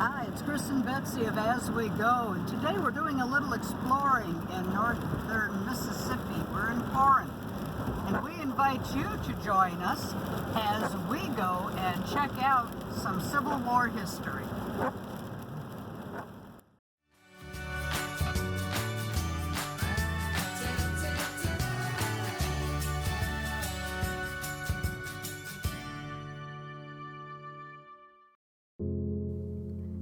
Hi, it's Chris and Betsy of As We Go, and today we're doing a little exploring in northern Mississippi. We're in Corinth, and we invite you to join us as we go and check out some Civil War history.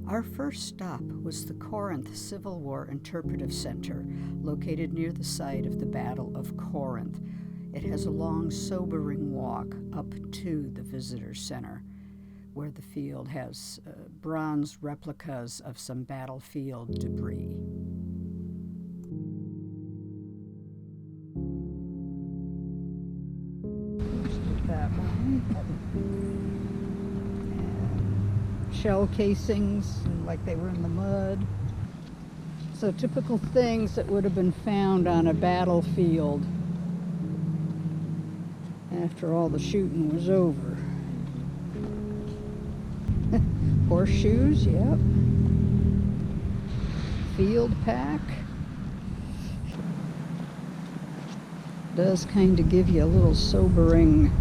Our first stop was the Corinth Civil War Interpretive Center, located near the site of the Battle of Corinth. It has a long, sobering walk up to the Visitor Center, where the field has bronze replicas of some battlefield debris. That one. Shell casings, like they were in the mud. So typical things that would have been found on a battlefield after all the shooting was over. Horseshoes, yep. Field pack. Does kind of give you a little sobering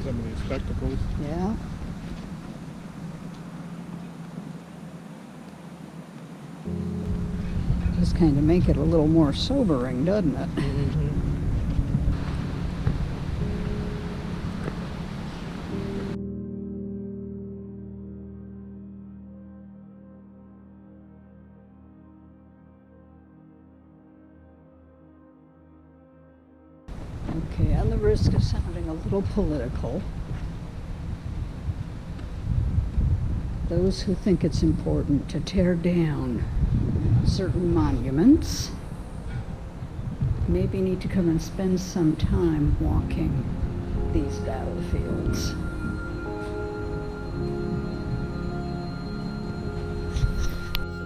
some of these spectacles. Yeah. Just kind of make it a little more sobering, doesn't it? Mm-hmm. Okay, on the risk of sounding a little political, those who think it's important to tear down certain monuments maybe need to come and spend some time walking these battlefields. So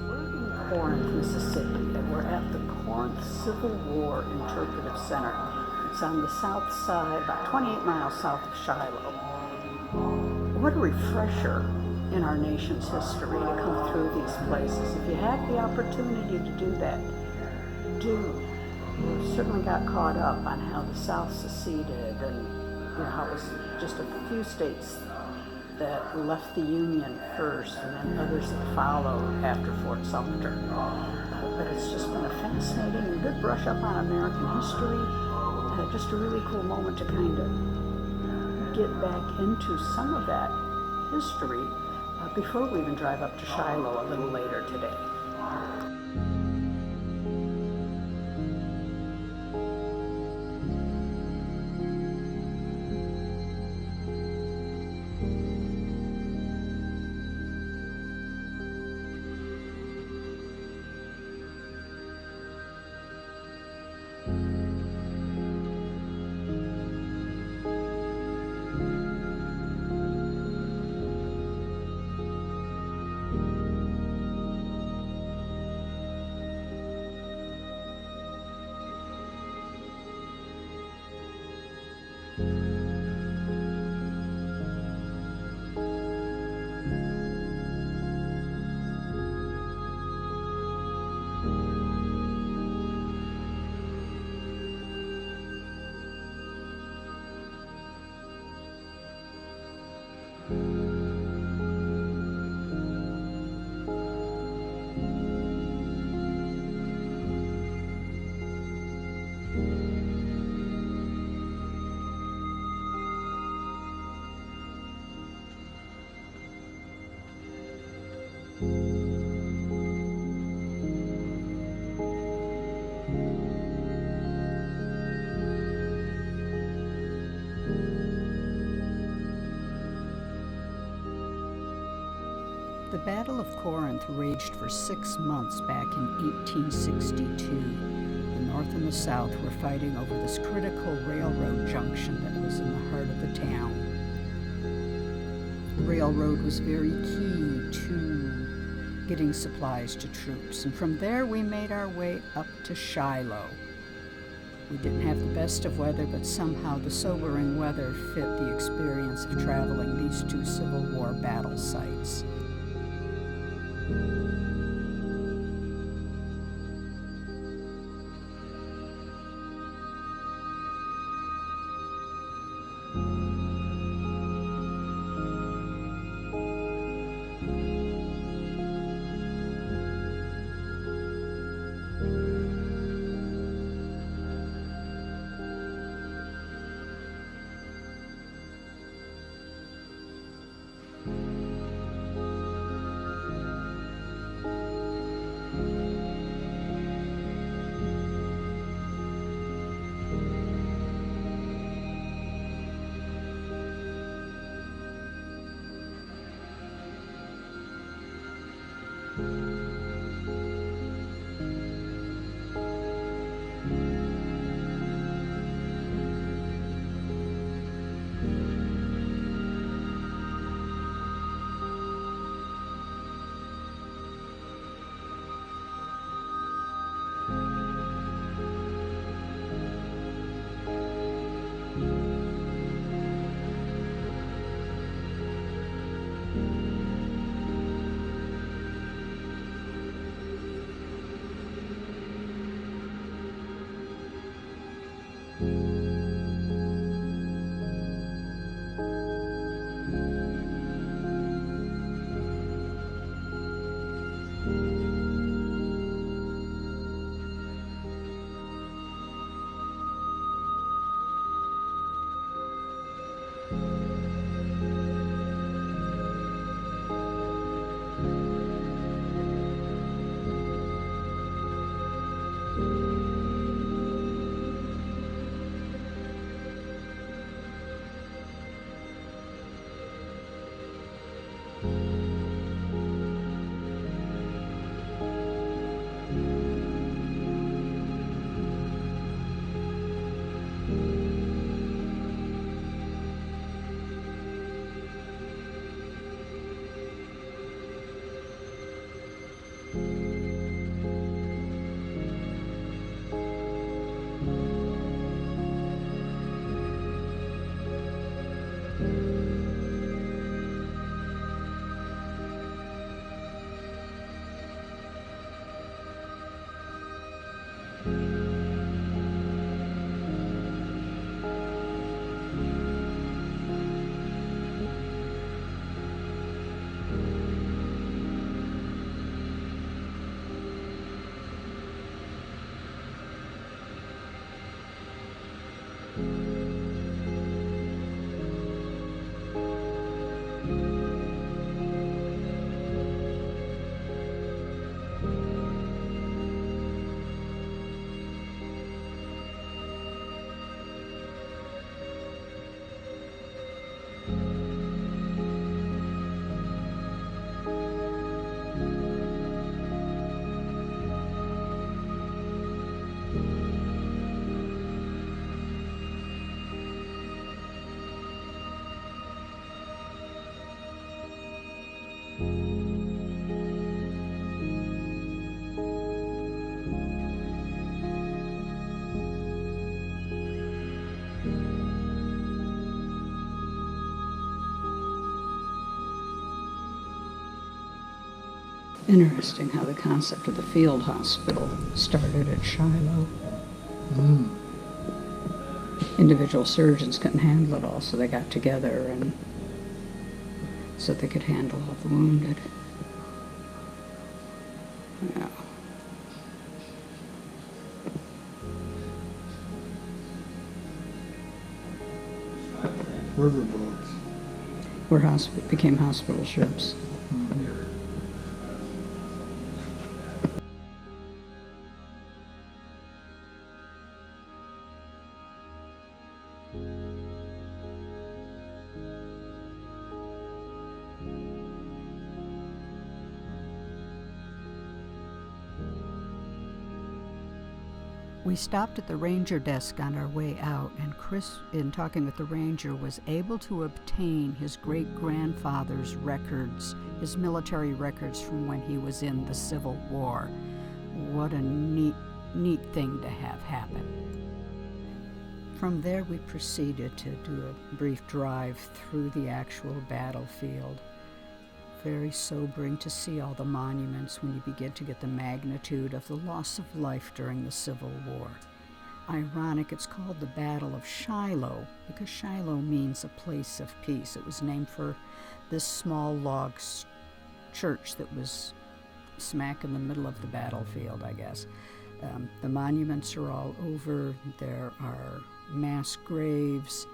we're in Corinth, Mississippi, and we're at the Corinth Civil War Interpretive Center. It's on the south side, about 28 miles south of Shiloh. What a refresher in our nation's history to come through these places. If you have the opportunity to do that, do. We certainly got caught up on how the South seceded and how it was just a few states that left the Union first and then others that followed after Fort Sumter. But it's just been a fascinating and good brush up on American history. Just a really cool moment to kind of get back into some of that history before we even drive up to Shiloh a little later today. Battle of Corinth raged for 6 months back in 1862. The North and the South were fighting over this critical railroad junction that was in the heart of the town. The railroad was very key to getting supplies to troops, and from there we made our way up to Shiloh. We didn't have the best of weather, but somehow the sobering weather fit the experience of traveling these two Civil War battle sites. Interesting how the concept of the field hospital started at Shiloh. Individual surgeons couldn't handle it all, so they got together and so they could handle all the wounded. Yeah. Riverboats. Became hospital ships. We stopped at the ranger desk on our way out, and Chris, in talking with the ranger, was able to obtain his great-grandfather's records, his military records from when he was in the Civil War. What a neat thing to have happen. From there, we proceeded to do a brief drive through the actual battlefield. Very sobering to see all the monuments when you begin to get the magnitude of the loss of life during the Civil War. Ironic, it's called the Battle of Shiloh because Shiloh means a place of peace. It was named for this small log church that was smack in the middle of the battlefield, I guess. The monuments are all over. There are mass graves.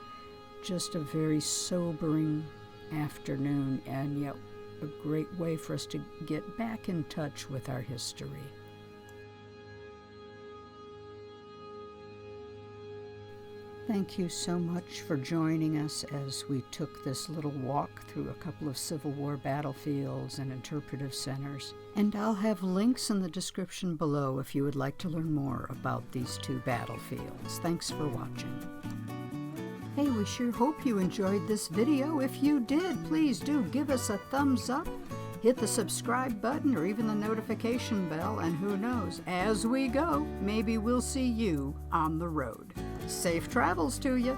Just a very sobering afternoon, and yet a great way for us to get back in touch with our history. Thank you so much for joining us as we took this little walk through a couple of Civil War battlefields and interpretive centers. And I'll have links in the description below if you would like to learn more about these two battlefields. Thanks for watching. Hey, we sure hope you enjoyed this video. If you did, please do give us a thumbs up, hit the subscribe button or even the notification bell, and who knows, as we go, maybe we'll see you on the road. Safe travels to you.